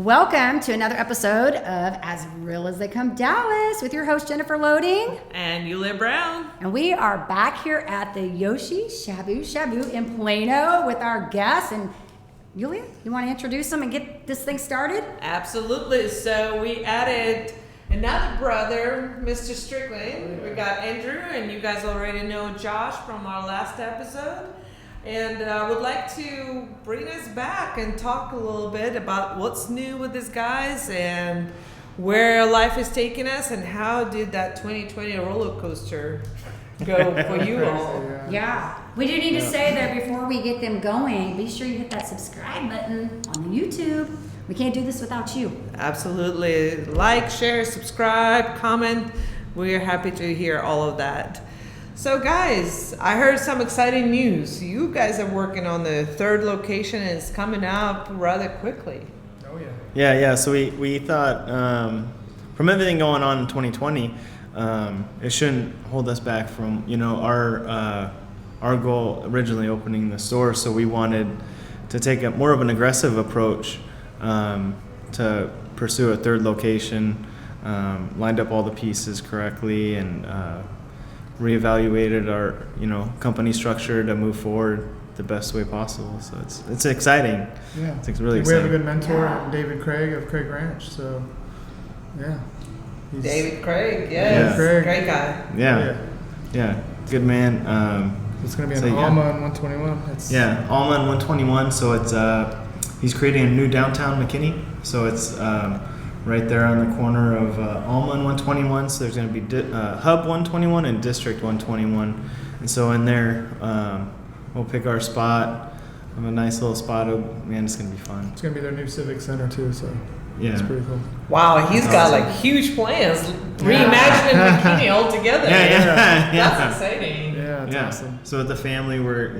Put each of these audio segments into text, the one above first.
Welcome to another episode of As Real as They Come Dallas with your host Jennifer Loading and Yulia Brown. And we are back here at the Yoshi Shabu Shabu in Plano with our guests. And Yulia, you want to introduce them and get this thing started? Absolutely. So we added another brother, Mr. Strickland. We got Andrew, and you guys already know Josh from our last episode. And I would like to bring us back and talk a little bit about what's new with these guys and where life is taking us and how did that 2020 roller coaster go for you all. Yeah. We do need to say that before we get them going, be sure you hit that subscribe button on the YouTube. We can't do this without you. Absolutely. Like, share, subscribe, comment. We're happy to hear all of that. So guys, I heard some exciting news. You guys are working on the third location and it's coming up rather quickly. Oh yeah. Yeah. So we thought from everything going on in 2020, it shouldn't hold us back from our goal originally opening the store. So we wanted to take a more of an aggressive approach to pursue a third location, lined up all the pieces correctly, and reevaluated our company structure to move forward the best way possible. So it's exciting. Yeah, it's really we have exciting. a good mentor, David Craig of Craig Ranch. So yeah, David Craig, yes, Craig. Great guy. Yeah, good man. It's going to be in Alma and 121. Alma and 121. So it's he's creating a new downtown McKinney. So it's right there on the corner of Alma and 121. So there's going to be Hub 121 and District 121. And so in there, we'll pick our spot. A nice little spot. Man, it's going to be fun. It's going to be their new civic center too. So yeah, it's pretty cool. Wow, he's got like huge plans. Reimagining McKinney altogether. Yeah. That's exciting. Yeah, it's awesome. So with the family, we're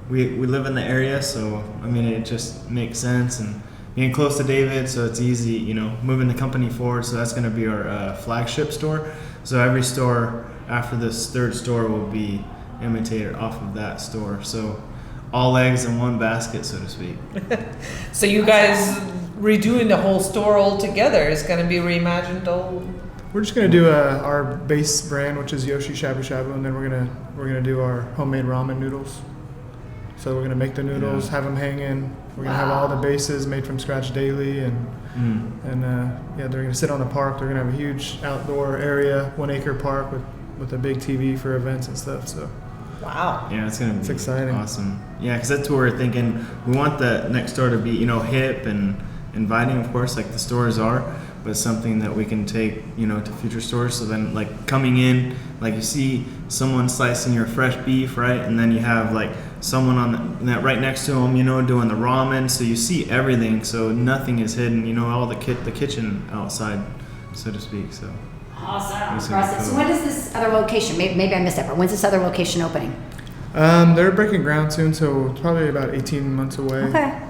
we live in the area, so I mean it just makes sense, and being close to David, so it's easy, moving the company forward. So that's going to be our flagship store. So every store after this third store will be imitated off of that store. So all eggs in one basket, so to speak. So you guys redoing the whole store altogether. It's going to be reimagined all. We're just going to do our base brand, which is Yoshi Shabu Shabu, and then we're gonna do our homemade ramen noodles. So we're gonna make the noodles, have them hang in. We're gonna have all the bases made from scratch daily, and they're gonna sit on the park. They're gonna have a huge outdoor area, 1 acre park with a big TV for events and stuff. So. Wow. Yeah, it's exciting. Awesome. Yeah, because that's what we're thinking. We want the next store to be, hip and inviting, of course, like the stores are, but something that we can take, to future stores. So then, like, coming in, like you see someone slicing your fresh beef, right? And then you have like someone on that right next to them, doing the ramen. So you see everything. So nothing is hidden. All the kitchen outside, so to speak. So. Awesome. Impressive. So when is this other location? Maybe I missed that, but when's this other location opening? They're breaking ground soon, so probably about 18 months away. Okay.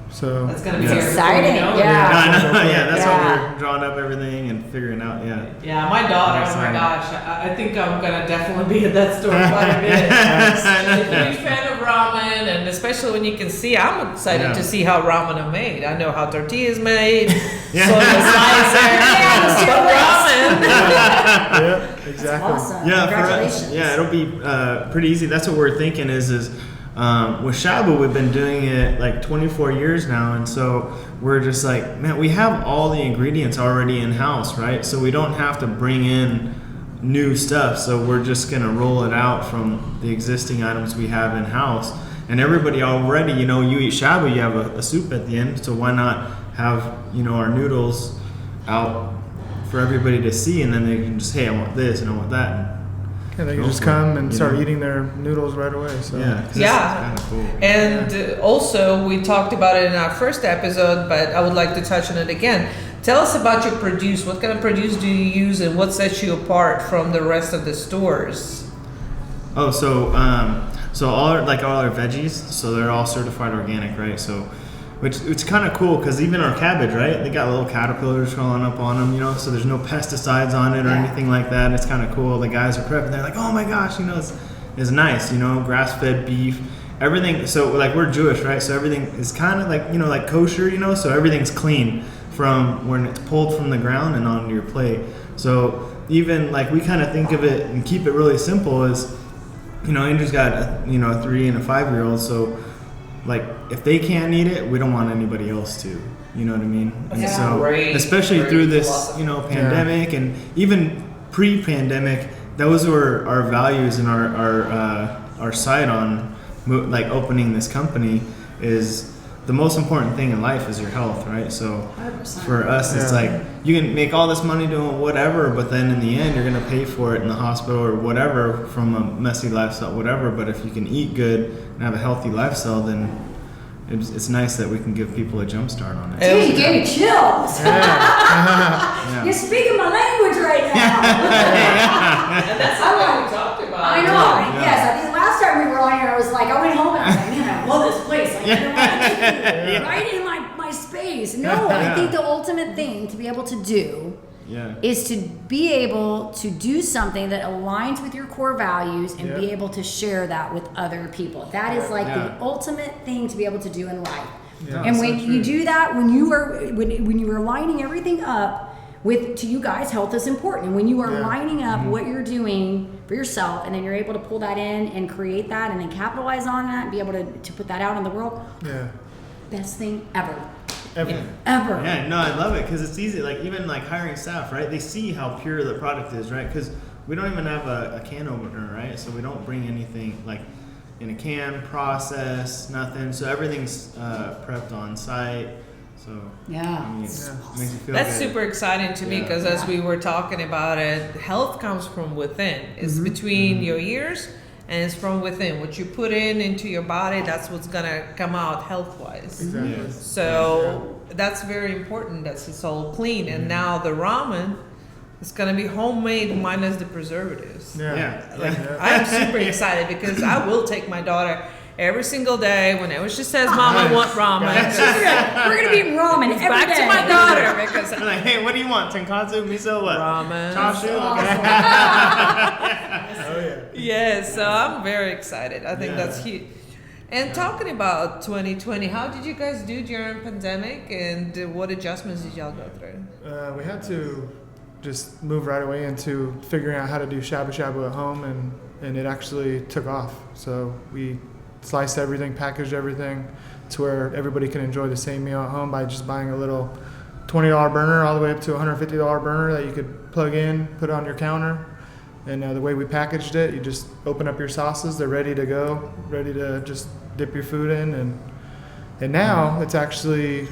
So that's gonna be exciting. Cool, Yeah. That's why we're drawing up everything and figuring out. Yeah, my daughter. Oh my gosh, I think I'm gonna definitely be at that store quite a bit. She's a huge fan of ramen, and especially when you can see. I'm excited to see how ramen are made. I know how tortillas made, soy slicer, but ramen. Yeah, exactly. That's awesome. Yeah, Congratulations. It'll be pretty easy. That's what we're thinking is with Shabu, we've been doing it like 24 years now, and so we're just like, man, we have all the ingredients already in-house, right? So we don't have to bring in new stuff, so we're just gonna roll it out from the existing items we have in-house. And everybody already, you eat Shabu, you have a soup at the end, so why not have, our noodles out for everybody to see, and then they can just, hey, I want this and I want that. Yeah, they can just come and start eating their noodles right away. So it's kind of cool. And also, we talked about it in our first episode, but I would like to touch on it again. Tell us about your produce. What kind of produce do you use, and what sets you apart from the rest of the stores? Oh, so all our veggies, so they're all certified organic, right? So which it's kind of cool because even our cabbage, right? They got little caterpillars crawling up on them, you know, so there's no pesticides on it or anything like that. It's kind of cool. The guys are prepping. They're like, oh my gosh, you know, it's nice, you know, grass-fed beef. everything. So like we're Jewish, right? So everything is kind of like like kosher, so everything's clean from when it's pulled from the ground and onto your plate. So even like we kind of think of it and keep it really simple as Andrew's got a 3 and a 5-year-old, so like if they can't eat it, we don't want anybody else to. You know what I mean? And Yeah. so especially through this pandemic and even pre-pandemic, those were our values and our side on like opening this company is the most important thing in life is your health, right? So 100%. for us, it's like you can make all this money doing whatever, but then in the end, you're going to pay for it in the hospital or whatever from a messy lifestyle, whatever. But if you can eat good and have a healthy lifestyle, then it's nice that we can give people a jump start on it. Dude, you gave me chills. Yeah. You're speaking my language right now. And that's something we talked about. I know. Yeah. Yes, I think last time we were on here, I was like, I went home and I was like, man, I love this place. Like, I don't want to right in my space. No, I think the ultimate thing to be able to do is to be able to do something that aligns with your core values and be able to share that with other people. That is like the ultimate thing to be able to do in life. Yeah, And so when true. you do that, when you are lining everything up with, to you guys, health is important. And when you are lining up what you're doing for yourself, and then you're able to pull that in and create that, and then capitalize on that, and be able to put that out in the world, best thing ever. Ever. Yeah, no, I love it because it's easy. Like even like hiring staff, right? They see how pure the product is, right? Because we don't even have a can opener, right? So we don't bring anything like in a can, process, nothing. So everything's prepped on site. So I mean, it makes you feel That's good. super exciting to me because as we were talking about it, health comes from within. It's between your ears and it's from within. What you put into your body, that's what's gonna come out health-wise. Exactly. Yes. So that's very important. That's it's all clean. And now the ramen is gonna be homemade minus the preservatives. Like I'm super excited because I will take my daughter every single day whenever she says, "Mom, I want ramen." We're gonna be eating ramen every Back day. to my daughter because I'm like, hey, what do you want? Tonkatsu, miso, what? ramen. Chashu? Yes, so I'm very excited. I think that's huge. And talking about 2020, how did you guys do during pandemic, and what adjustments did y'all go through? We had to just move right away into figuring out how to do shabu shabu at home, and it actually took off. So we sliced everything, packaged everything to where everybody can enjoy the same meal at home by just buying a little $20 burner all the way up to a $150 burner that you could plug in, put on your counter. And the way we packaged it, you just open up your sauces, they're ready to go, ready to just dip your food in. And now it's actually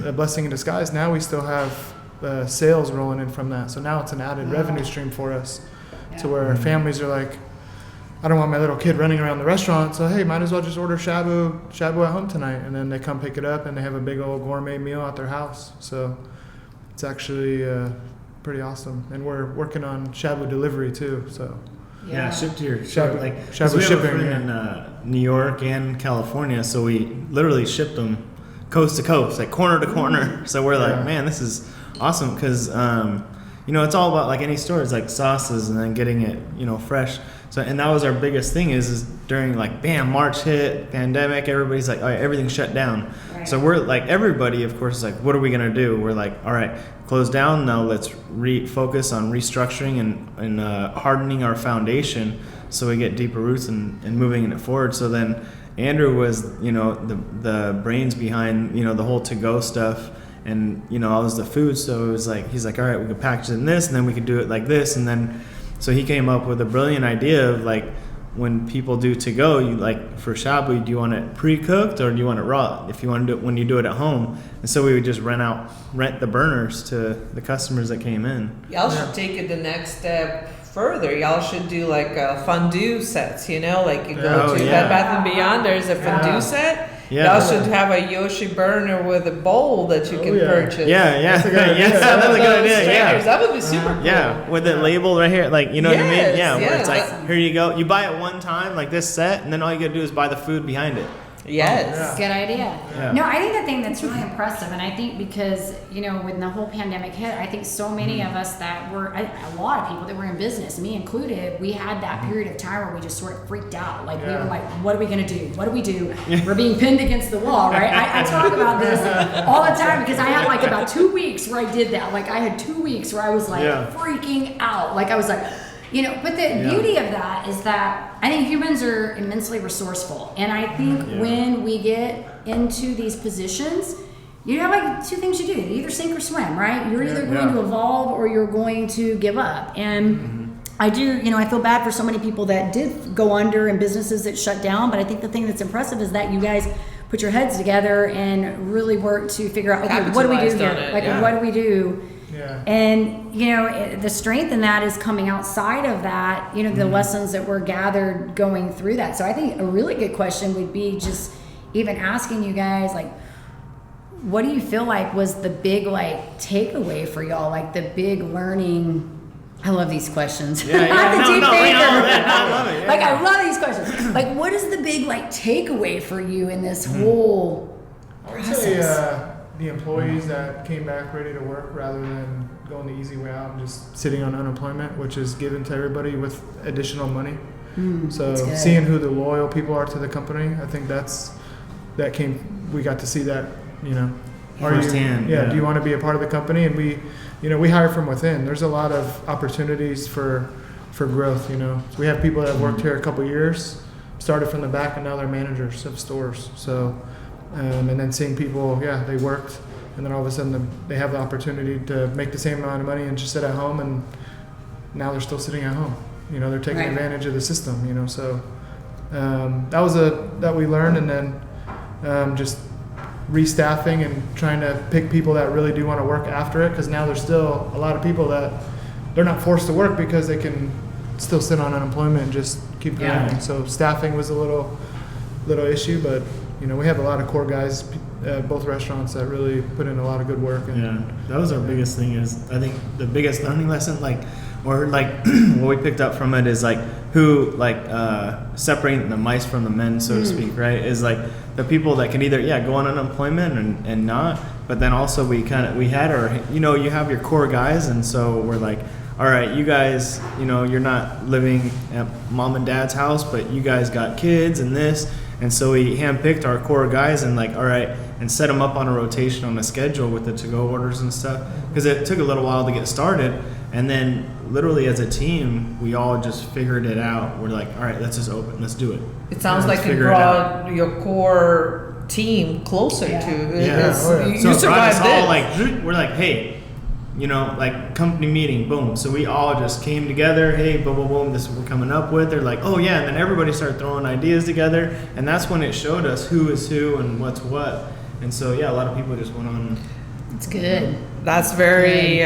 a blessing in disguise. Now we still have sales rolling in from that. So now it's an added revenue stream for us to where families are like, I don't want my little kid running around the restaurant, so hey, might as well just order shabu at home tonight. And then they come pick it up and they have a big old gourmet meal at their house. So it's actually pretty awesome. And we're working on shabu delivery too. So Yeah, shipped here. Shabu- like shabu 'cause we have a shipping, friend in New York and California, so we literally shipped them coast to coast, like corner to corner. So we're like, man, this is awesome because it's all about like any store. It's like sauces and then getting it fresh. So and that was our biggest thing is during like March hit, pandemic, everybody's like, all right, everything's shut down. Right. So we're like everybody, of course, is like, what are we gonna do? We're like, all right, close down now. Let's focus on restructuring and hardening our foundation so we get deeper roots and moving it forward. So then Andrew was the brains behind the whole to-go stuff. And I was the food, so it was like he's like, all right, we could package it in this, and then we could do it like this, and then so he came up with a brilliant idea of like when people do to go, you like for shabu, do you want it pre-cooked or do you want it raw? If you want to do it when you do it at home, and so we would just rent the burners to the customers that came in. Y'all should take it the next step further. Y'all should do like fondue sets, like you go to Bed Bath & Beyond, there's a fondue set. Yeah. Y'all should have a Yoshi burner with a bowl that you can purchase. Yeah, That's a good idea. yes, that's a good idea. Strangers, Yeah. that would be super cool. Yeah, with it labeled right here, like what I mean? Yes, Yeah, where yes. it's like, here you go. You buy it one time, like this set, and then all you gotta do is buy the food behind it. Yes. Good idea. Yeah. No, I think the thing that's really impressive, and I think because, when the whole pandemic hit, I think so many of us that were, a lot of people that were in business, me included, we had that period of time where we just sort of freaked out. Like, we were like, what are we going to do? What do we do? We're being pinned against the wall, right? I talk about this all the time because I had like about 2 weeks where I did that. Like, I had 2 weeks where I was like freaking out. Like, I was like, but the beauty of that is that I think humans are immensely resourceful. And I think when we get into these positions, you have like two things you do. You either sink or swim, right? You're either going to evolve or you're going to give up. And I do, I feel bad for so many people that did go under and businesses that shut down. But I think the thing that's impressive is that you guys put your heads together and really work to figure out, okay, what do we do here? What do we do? Yeah. And, the strength in that is coming outside of that, the lessons that were gathered going through that. So I think a really good question would be just even asking you guys, like, what do you feel like was the big, takeaway for y'all? Like the big learning. I love these questions. Yeah, I'm the deep thinker. I love it. Yeah. I love these questions. Like, what is the big, takeaway for you in this whole process? I would say, the employees that came back ready to work rather than going the easy way out and just sitting on unemployment, which is given to everybody with additional money. So seeing who the loyal people are to the company, I think we got to see that, Firsthand. Do you want to be a part of the company? And we hire from within. There's a lot of opportunities for growth, We have people that have worked here a couple years, started from the back, and now they're managers of stores. So, and then seeing people, they worked, and then all of a sudden they have the opportunity to make the same amount of money and just sit at home, and now they're still sitting at home. They're taking advantage of the system. So that we learned, and then just restaffing and trying to pick people that really do want to work after it, because now there's still a lot of people that they're not forced to work because they can still sit on unemployment and just keep grinding. So staffing was a little issue, but we have a lot of core guys at both restaurants that really put in a lot of good work. And that was our biggest thing. Is I think the biggest learning lesson, what we picked up from it is separating the mice from the men, so to speak, right? Is the people that can either go on unemployment and not, but then also we had our, you have your core guys, and so we're like, all right, you guys, you're not living at mom and dad's house, but you guys got kids and this. And so we handpicked our core guys and all right, and set them up on a rotation on a schedule with the to-go orders and stuff. Because it took a little while to get started. And then literally as a team, we all just figured it out. We're like, all right, let's just open, let's do it. It sounds like it brought your core team closer to it. Yeah. So you survived this. We're like, hey, company meeting, boom. So we all just came together. Hey, boom, boom, boom. This is what we're coming up with. They're like, oh yeah, and then everybody started throwing ideas together, and that's when it showed us who is who and what's what. And so a lot of people just went on. It's good. That's very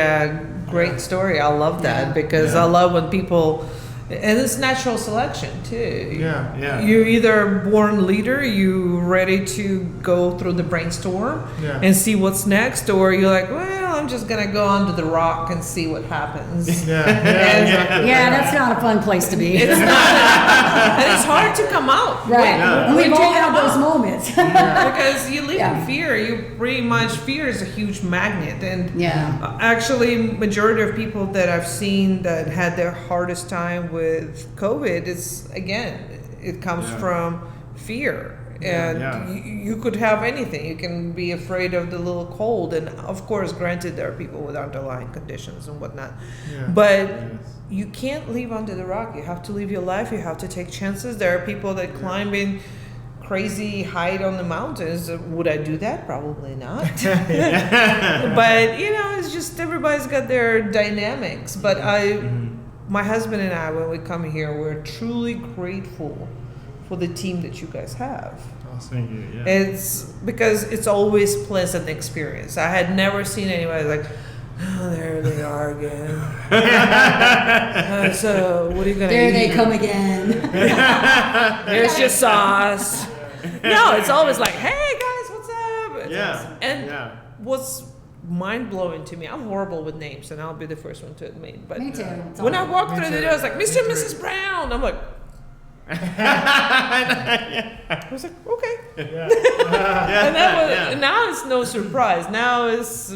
great story. I love that because I love when people. And it's natural selection too. Yeah. You're either born leader, you ready to go through the brainstorm and see what's next, or you're like, well, I'm just gonna go under the rock and see what happens. That's not a fun place to be. It's not, and it's hard to come out. Right. We've all had those moments. Because you live in fear. You pretty much, fear is a huge magnet, and actually, majority of people that I've seen that had their hardest time with COVID is, again, it comes from fear. And you could have anything. You can be afraid of the little cold. And of course, granted, there are people with underlying conditions and whatnot. But you can't live under the rock. You have to live your life. You have to take chances. There are people that climb in crazy height on the mountains. Would I do that? Probably not. But, it's just everybody's got their dynamics. But my husband and I, when we come here, we're truly grateful for the team that you guys have. Oh, thank you. Yeah. It's because it's always pleasant experience. I had never seen anybody like, oh, there they are again. So what are you gonna There eat? they come again. There's your sauce. No, it's always like, hey guys, what's up? And what's mind-blowing to me, I'm horrible with names, and I'll be the first one to admit, but Me too. when I walked through the door, I was like, Mr. and Mrs. Brown. I'm like, I was like, okay. Yeah. And now it's no surprise. Now it's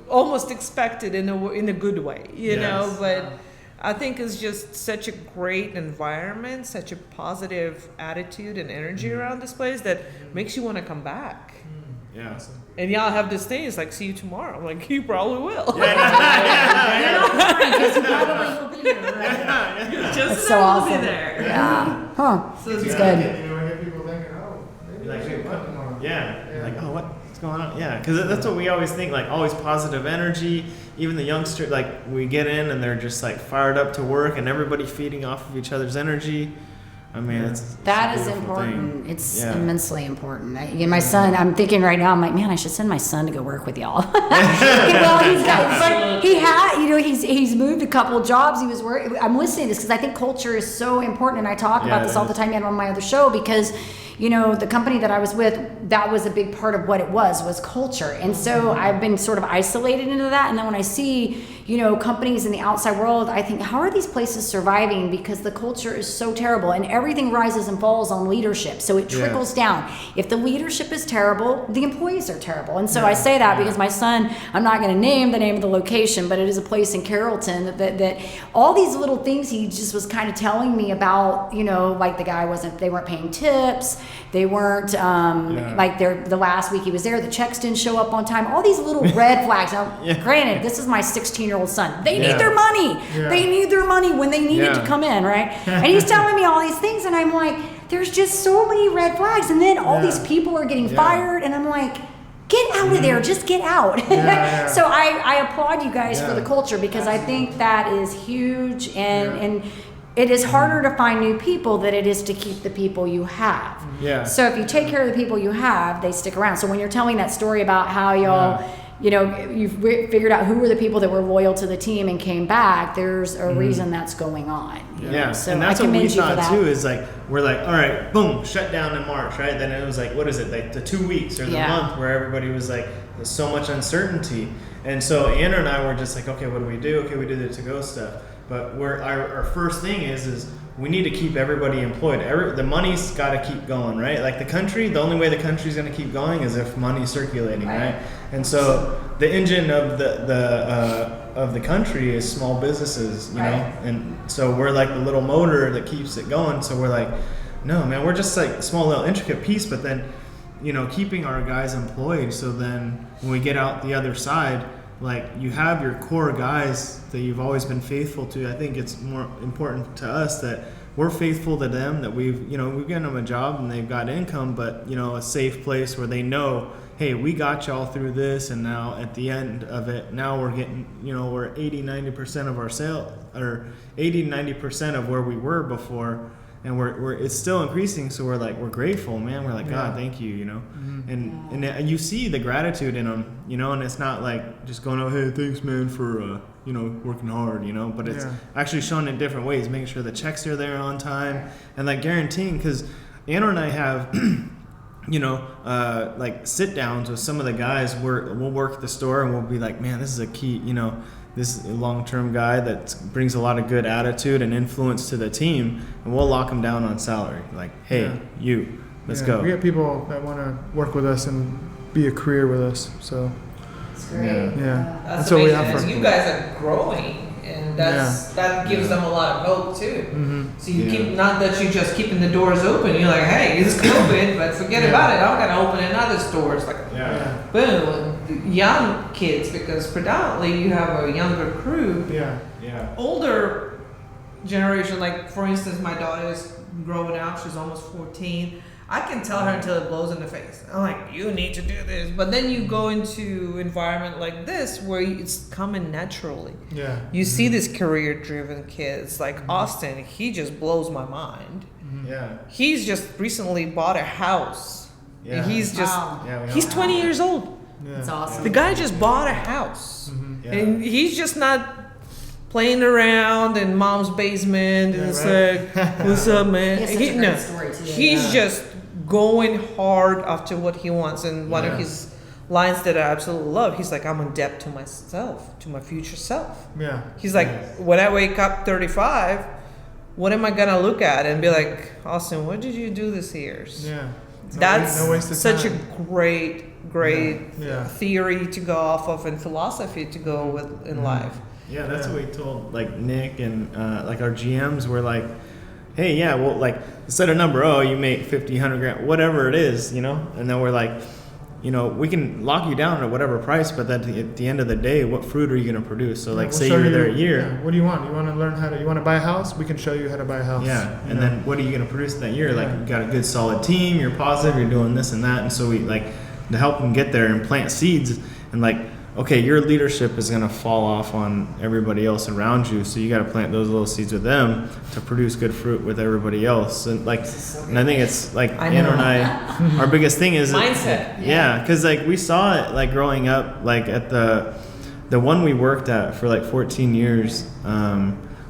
almost expected in a good way, you know. But I think it's just such a great environment, such a positive attitude and energy around this place that makes you want to come back. Yeah. And y'all have this thing. It's like, see you tomorrow. I'm like, you probably will. You're not lying, 'cause you probably will be here, right? Just so awesome. be there. Yeah. Huh. So It's it's good. You know, I get people thinking, oh, maybe Like, I should come tomorrow. You're like, oh, what's going on? Yeah, because that's what we always think, like, always positive energy. Even the youngsters, like, we get in and they're just, like, fired up to work and everybody feeding off of each other's energy. I mean, That it's is a beautiful important. thing. It's immensely important. My son, I'm thinking right now, I'm like, man, I should send my son to go work with y'all. Well, he's moved a couple jobs. He was working. I'm listening to this because I think culture is so important, and I talk about this all the time on my other show because, you know, the company that I was with, that was a big part of what it was culture. And so I've been sort of isolated into that. And then when I see, you know, companies in the outside world, I think, how are these places surviving? Because the culture is so terrible and everything rises and falls on leadership. So it trickles down. If the leadership is terrible, the employees are terrible. And so I say that because my son, I'm not going to name the name of the location, but it is a place in Carrollton that all these little things he just was kind of telling me about, you know, like they weren't paying tips. They weren't, like the last week he was there, the checks didn't show up on time. All these little red flags. Now, granted, this is my 16-year-old son. They need their money. Yeah. They need their money when they need it to come in, right? And he's telling me all these things, and I'm like, there's just so many red flags. And then all these people are getting fired, and I'm like, get out of there. Just get out. So I applaud you guys for the culture because I think that is huge, and it is harder to find new people than it is to keep the people you have. Yeah. So if you take care of the people you have, they stick around. So when you're telling that story about how y'all, you know, you've figured out who were the people that were loyal to the team and came back, there's a reason that's going on. You know? So and that's I what we commend you for thought that. too, is like, we're like, all right, boom, shut down in March, right? Then it was like, what is it, like the 2 weeks or the month where everybody was like, there's so much uncertainty. And so Anna and I were just like, okay, what do we do? Okay, we do the to-go stuff. But our first thing is we need to keep everybody employed. The money's got to keep going, right? Like the only way the country's going to keep going is if money's circulating, right? And so the engine of the country is small businesses, you know? And so we're like the little motor that keeps it going. So we're like, no, man, we're just like a small little intricate piece, but then, you know, keeping our guys employed. So then when we get out the other side, like you have your core guys that you've always been faithful to. I think it's more important to us that we're faithful to them, that we've given them a job and they've got income, but, you know, a safe place where they know, hey, we got y'all through this, and now at the end of it, now we're getting, you know, we're 80-90% of our sale, or 80-90% of where we were before, and we're it's still increasing. So we're grateful, man. We're like, God, thank you, you know. And you see the gratitude in them, you know, and it's not like just going, oh, hey, thanks, man, for you know, working hard, you know, but it's actually shown in different ways, making sure the checks are there on time, and like guaranteeing, because Anna and I have you know, like sit downs with some of the guys where we'll work the store and we'll be like, man, this is a key, you know, this is a long-term guy that brings a lot of good attitude and influence to the team, and we'll lock him down on salary. Like, hey, let's go. We have people that want to work with us and be a career with us. So It's great. That's what we amazing. offer. And you guys are growing, and that gives them a lot of hope too. So you keep, not that you're just keeping the doors open. You're like, hey, it's COVID, but forget about it. I'm gonna open another store. It's like, boom. Young kids, because predominantly you have a younger crew. Older generation, like for instance, my daughter is growing up. She's almost 14. I can tell her until it blows in the face. I'm like, you need to do this. But then you go into environment like this where it's coming naturally. You see this career-driven kids like Austin. He just blows my mind. He's just recently bought a house. He's just he's 20 years old. It's awesome. The guy just bought a house. And he's just not playing around in mom's basement and it's like, what's up, man? He has such a great story too. He's just going hard after what he wants. And one of his lines that I absolutely love, he's like, I'm in debt to myself, to my future self. He's like, when I wake up 35, what am I gonna look at and be like, Austin, what did you do this years? Yeah. That's no waste of such time. a great Yeah. theory to go off of and philosophy to go with in life. Yeah, that's what we told like Nick and like our GMs were like, hey, yeah, well, like set a number. Oh, you make 50, 100 grand, whatever it is, you know. And then we're like, you know, we can lock you down at whatever price, but then at the end of the day, what fruit are you going to produce? So like, We'll say show you're you- there a year. yeah, what do you want? You want to learn you want to buy a house? We can show you how to buy a house. Yeah, you and know? then what are you going to produce in that year? Like, Yeah. you got a good solid team, you're positive, you're doing this and that. And so we like to help them get there and plant seeds and like, okay, your leadership is going to fall off on everybody else around you. So you got to plant those little seeds with them to produce good fruit with everybody else. And like, and I think it's like I Andrew know. and I, our biggest thing is Mindset. Yeah, because like we saw it like growing up, like at the one we worked at for like 14 years.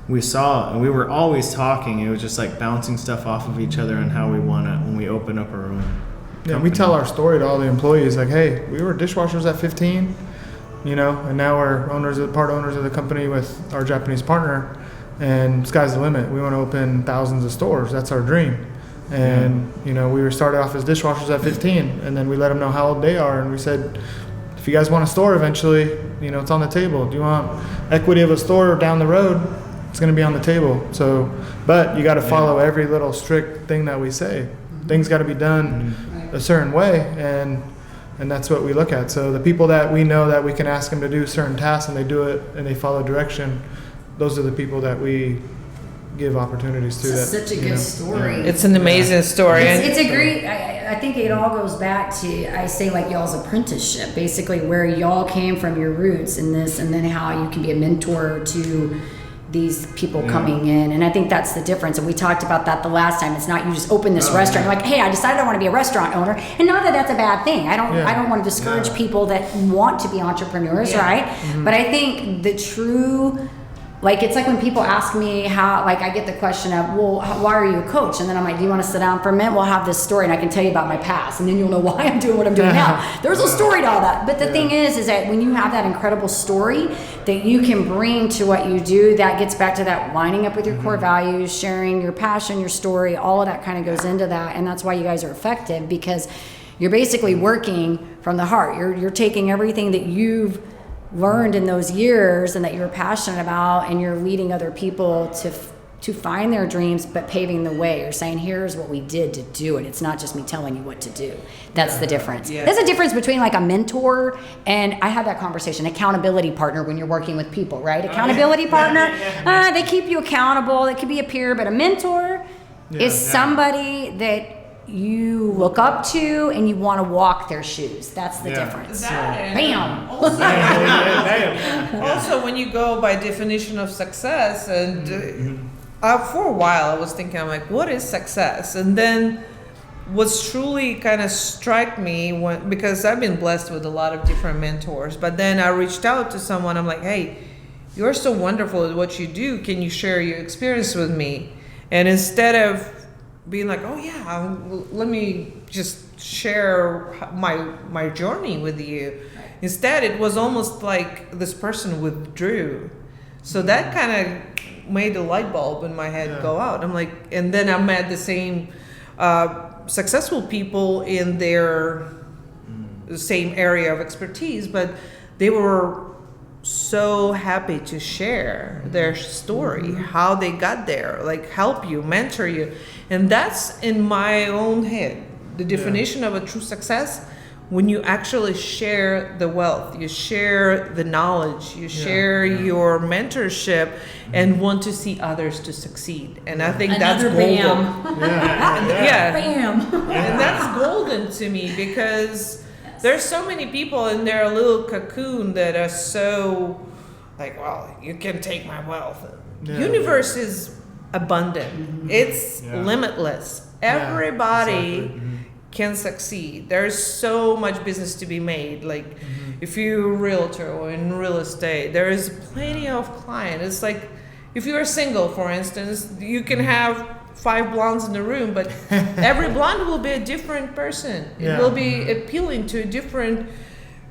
We saw, and we were always talking. It was just like bouncing stuff off of each other and how we want to when we open up our own. Yeah, we tell our story to all the employees like, hey, we were dishwashers at 15, you know, and now we're part owners of the company with our Japanese partner, and sky's the limit. We want to open thousands of stores. That's our dream. And you know, we were started off as dishwashers at 15, and then we let them know how old they are, and we said, if you guys want a store eventually, you know, it's on the table. Do you want equity of a store down the road? It's going to be on the table. So, but you got to follow every little strict thing that we say. Things got to be done a certain way, and that's what we look at. So the people that we know that we can ask them to do certain tasks and they do it and they follow direction, those are the people that we give opportunities to. This is that, such a you good know, story. It's an amazing story. It's a great. I think it all goes back to, I say, like y'all's apprenticeship, basically where y'all came from, your roots in this, and then how you can be a mentor to these people coming in. And I think that's the difference. And we talked about that the last time. It's not you just open this restaurant, you're like, hey, I decided I want to be a restaurant owner. And not that that's a bad thing. I don't want to discourage people that want to be entrepreneurs, right? But I think the true, like, it's like when people ask me how, like, I get the question of, well, why are you a coach? And then I'm like, do you want to sit down for a minute? We'll have this story and I can tell you about my past. And then you'll know why I'm doing what I'm doing now. There's a story to all that. But the thing is that when you have that incredible story that you can bring to what you do, that gets back to that lining up with your core values, sharing your passion, your story, all of that kind of goes into that. And that's why you guys are effective, because you're basically working from the heart. You're taking everything that you've learned in those years and that you're passionate about, and you're leading other people to find their dreams, but paving the way. You're saying, here's what we did to do it. It's not just me telling you what to do. That's the difference. Yeah. There's a difference between like a mentor and, I had that conversation, accountability partner when you're working with people, right? Accountability partner, they keep you accountable. They could be a peer, but a mentor is somebody that you look up to and you want to walk their shoes. That's the difference. That and Bam. also, when you go by definition of success, and for a while I was thinking, I'm like, what is success? And then what's truly kind of struck me, because I've been blessed with a lot of different mentors, but then I reached out to someone. I'm like, hey, you're so wonderful at what you do. Can you share your experience with me? And instead of being like, oh yeah, let me just share my journey with you. Instead, it was almost like this person withdrew. So that kind of made a light bulb in my head go out. I'm like, and then I met the same successful people in their same area of expertise, but they were so happy to share their story, how they got there, like help you, mentor you. And that's in my own head, the definition of a true success. When you actually share the wealth, you share the knowledge, you share your mentorship, and want to see others to succeed. And I think that's Another golden. bam. Bam. And that's golden to me, because there's so many people in their little cocoon that are so like, well, you can take my wealth. Universe is abundant. It's limitless. Everybody can succeed. There's so much business to be made. Like if you're a realtor or in real estate, there is plenty of clients. It's like if you're single, for instance, you can have 5 blondes in the room, but every blonde will be a different person. It will be appealing to a different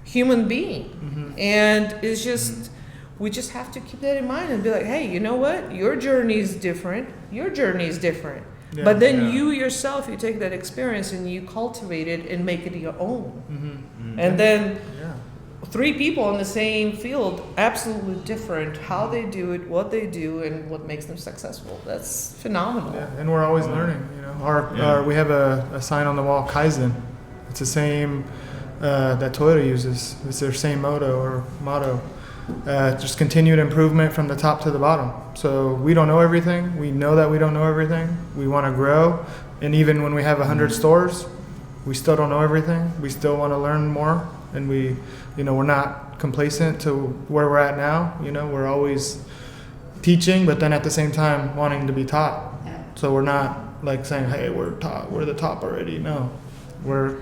human being. And it's just we just have to keep that in mind and be like, hey, you know what? Your journey is different. Your journey is different. Yeah. But then you yourself, you take that experience and you cultivate it and make it your own. And then 3 people in the same field, absolutely different, how they do it, what they do, and what makes them successful. That's phenomenal. Yeah, and we're always learning. You know, our we have a sign on the wall, Kaizen. It's the same that Toyota uses. It's their same motto. Just continued improvement from the top to the bottom. So we don't know everything. We know that we don't know everything. We want to grow, and even when we have 100 stores, we still don't know everything. We still want to learn more, and we're not complacent to where we're at now. You know, we're always teaching, but then at the same time wanting to be taught. So we're not like saying, "Hey, we're the top already." No, we're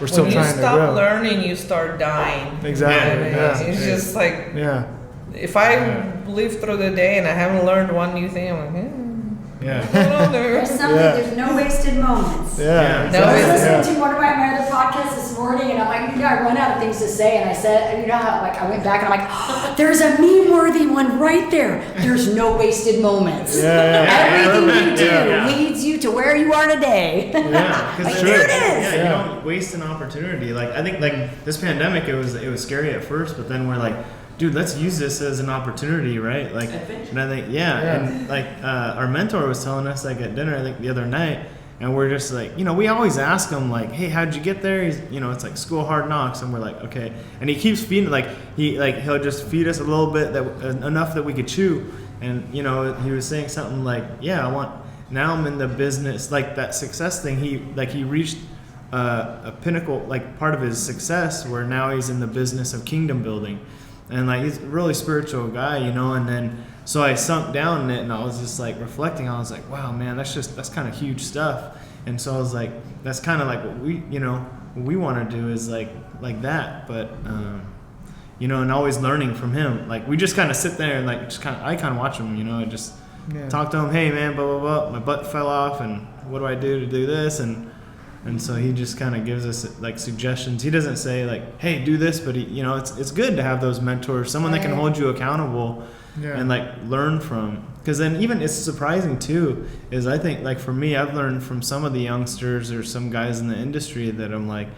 still trying to grow. When you stop learning, you start dying. Exactly. Yeah. It's just like, yeah. If I live through the day and I haven't learned one new thing, I'm like, There's something. There's no wasted moments. Yeah. No, I was listening to one of my other podcasts this morning, and I'm like, I run out of things to say, and I said, how, like, I went back and I'm like, oh, there's a meme-worthy one right there. There's no wasted moments. Everything you do leads you to where you are today. Yeah, like, there it is. You don't waste an opportunity. Like, I think like this pandemic, it was scary at first, but then we're like, dude, let's use this as an opportunity, right? Like, and I think, and like our mentor was telling us, like at dinner, I think the other night, and we're just like, we always ask him like, hey, how'd you get there? He's, it's like school hard knocks, and we're like, okay, and he keeps feeding, he'll just feed us a little bit enough that we could chew, and he was saying something like, now I'm in the business, like that success thing. He reached a pinnacle, like part of his success, where now he's in the business of kingdom building. And like he's a really spiritual guy, and then so I sunk down in it, and I was just like reflecting. I was like, wow, man, that's kind of huge stuff. And so I was like, that's kind of like what we want to do is like that, but and always learning from him. Like we just kind of sit there and like I kind of watch him, I just talk to him, hey man, blah blah blah, my butt fell off, and what do I do to do this, and so he just kind of gives us like suggestions. He doesn't say like, "Hey, do this," but he, it's good to have those mentors, someone that can hold you accountable and like learn from. Because then even it's surprising too. Is I think like for me, I've learned from some of the youngsters or some guys in the industry that I'm like,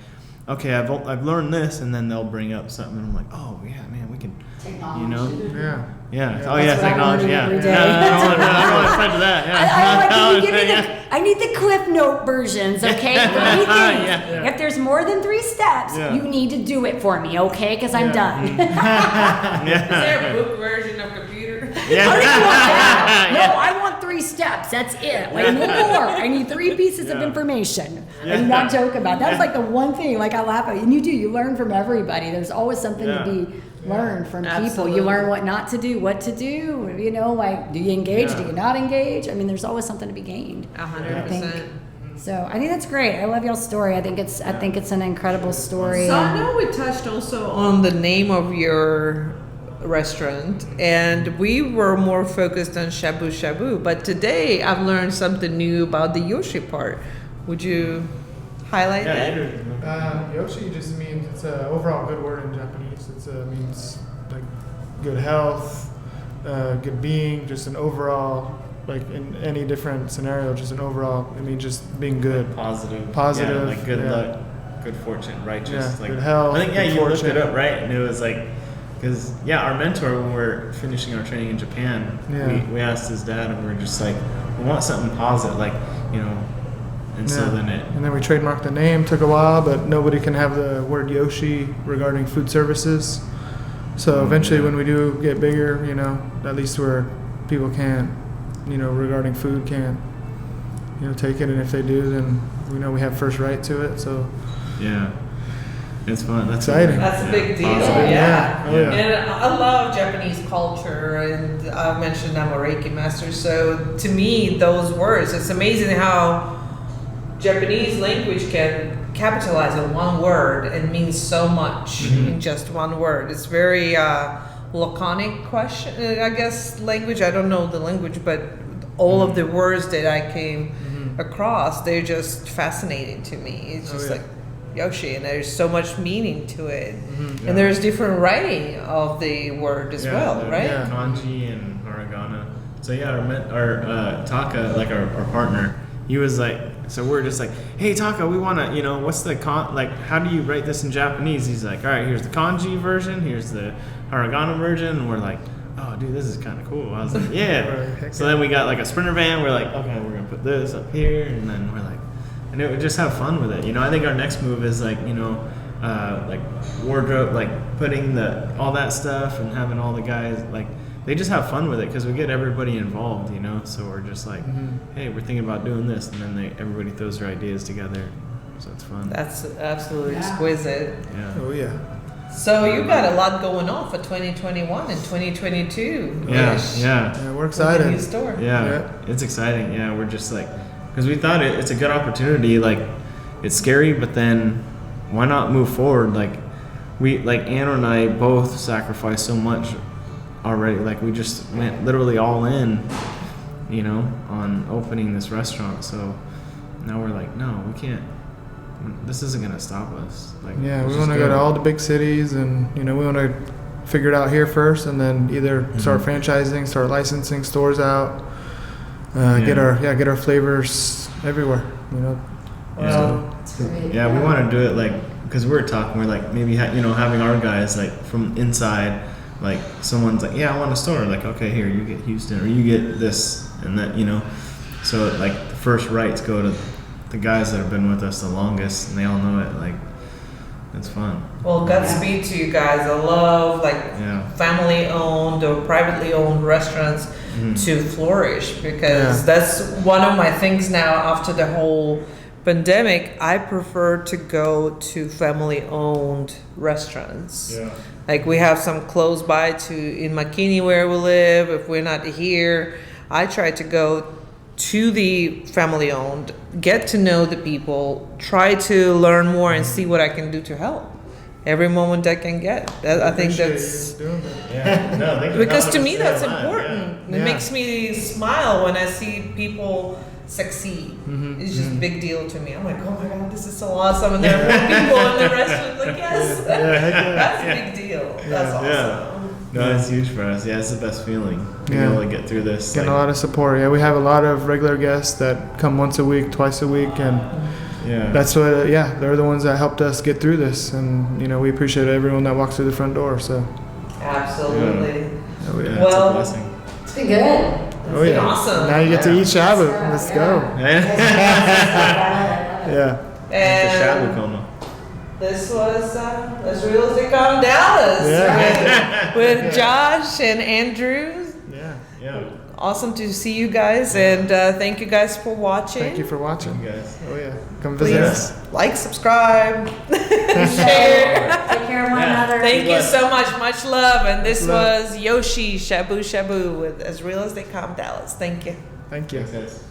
okay, I've learned this, and then they'll bring up something, and I'm like, oh yeah, man, we can, technology. Yeah. Oh yeah, technology. Yeah. Every day. I don't want to touch that. I need the Cliff Note versions, okay? If there's more than 3 steps, you need to do it for me, okay? Because I'm done. Is there a book version of computer? Yeah. I don't even want that. No, I want 3 steps. That's it. Like no more. I need 3 pieces of information. I do not joke about it. That's like the one thing. Like I laugh at, and you learn from everybody. There's always something to be learned from people. You learn what not to do, what to do. Like do you engage? Do you not engage? I mean, there's always something to be gained. 100%. So I think that's great. I love y'all's story. I think it's an incredible story. So I know we touched also on the name of your restaurant, and we were more focused on Shabu Shabu, but today I've learned something new about the Yoshi part. Would you highlight that? Yoshi just means, it's an overall good word in Japanese. It means like good health, good being, just an overall, like in any different scenario, just an overall, just being good. Positive. Like good luck, good fortune, righteous. Good health. I think, you fortune. looked it up, right? And it was like, because, our mentor, when we were finishing our training in Japan, we asked his dad, and we were just like, we want something positive, like, and so then And then we trademarked the name. Took a while, but nobody can have the word Yoshi regarding food services. So eventually, when we do get bigger, at least where people can, regarding food can, take it. And if they do, then we have first right to it. So it's fun. That's exciting. That's a big deal. And I love Japanese culture, and I mentioned I'm a Reiki master. So to me, those words, it's amazing how Japanese language can capitalize on one word and mean so much in just one word. It's very laconic question, I guess, language. I don't know the language, but all of the words that I came across, they're just fascinating to me. It's just like Yoshi, and there's so much meaning to it. Yeah. And there's different writing of the word as well, the right? Kanji and hiragana. So yeah, our Taka, like our partner, he was like, so we're just like, hey Taka, we want to, what's the how do you write this in Japanese? He's like, all right, here's the kanji version, here's the hiragana version, and we're like, oh dude, this is kind of cool. I was like, yeah. So then we got like a sprinter van. We're like, okay, we're gonna put this up here, and then we're like, and it would just have fun with it. I think our next move is like, like wardrobe, like putting all that stuff and having all the guys like. They just have fun with it because we get everybody involved, So we're just like, hey, we're thinking about doing this, and then everybody throws their ideas together, so it's fun. That's absolutely exquisite. Yeah. Oh yeah. So you got a lot going on for 2021 and 2022. Yeah. We're excited. New store. Yeah, it's exciting. Yeah, we're just like, because we thought it's a good opportunity. Like, it's scary, but then why not move forward? Like, Anna and I both sacrificed so much already. Like, we just went literally all in, on opening this restaurant. So now we're like, no, we can't. This isn't gonna stop us. Like, we want to go to all the big cities, and we want to figure it out here first, and then either start franchising, start licensing stores out, get our flavors everywhere. That's great. Yeah, we want to do it because we're talking. We're like maybe having our guys like from inside. Like someone's like, yeah, I want a store. Like, okay, here you get Houston, or you get this and that. So like the first rights go to the guys that have been with us the longest, and they all know it. Like, it's fun. Well, Godspeed to you guys. I love family owned or privately owned restaurants to flourish, because that's one of my things now after the whole pandemic. I prefer to go to family owned restaurants. Yeah. Like, we have some close by in McKinney where we live. If we're not here, I try to go to the family owned, get to know the people, try to learn more and see what I can do to help every moment I can get. I think that's doing that. Yeah. No, thank you. because to No, me that's that's fine, important. yeah. It makes me smile when I see people succeed. It's just a big deal to me. I'm like, oh my god, this is so awesome, and there are more people in the restaurant. Like, yes, that's a big deal. That's awesome. Yeah. No, it's huge for us. Yeah, it's the best feeling. Being able to get through this. Getting a lot of support. Yeah, we have a lot of regular guests that come once a week, twice a week, and that's what. They're the ones that helped us get through this, and we appreciate everyone that walks through the front door. So absolutely. Oh yeah. It's a blessing. It's been good. Oh yeah. Awesome. Now you get to eat shabu. Let's go. Yeah. It's a shabu And coma. this was As Real as They Come Dallas with Josh and Andrew. Yeah. Awesome to see you guys, and thank you guys for watching. Thank you for watching. You guys. Oh yeah. Come visit us. Please like, subscribe, share. Take care of one another. Thank you so much. Much love. And this love. was Yoshi Shabu Shabu with As Real as They Come Dallas. Thank you. Thank you. Thanks, guys.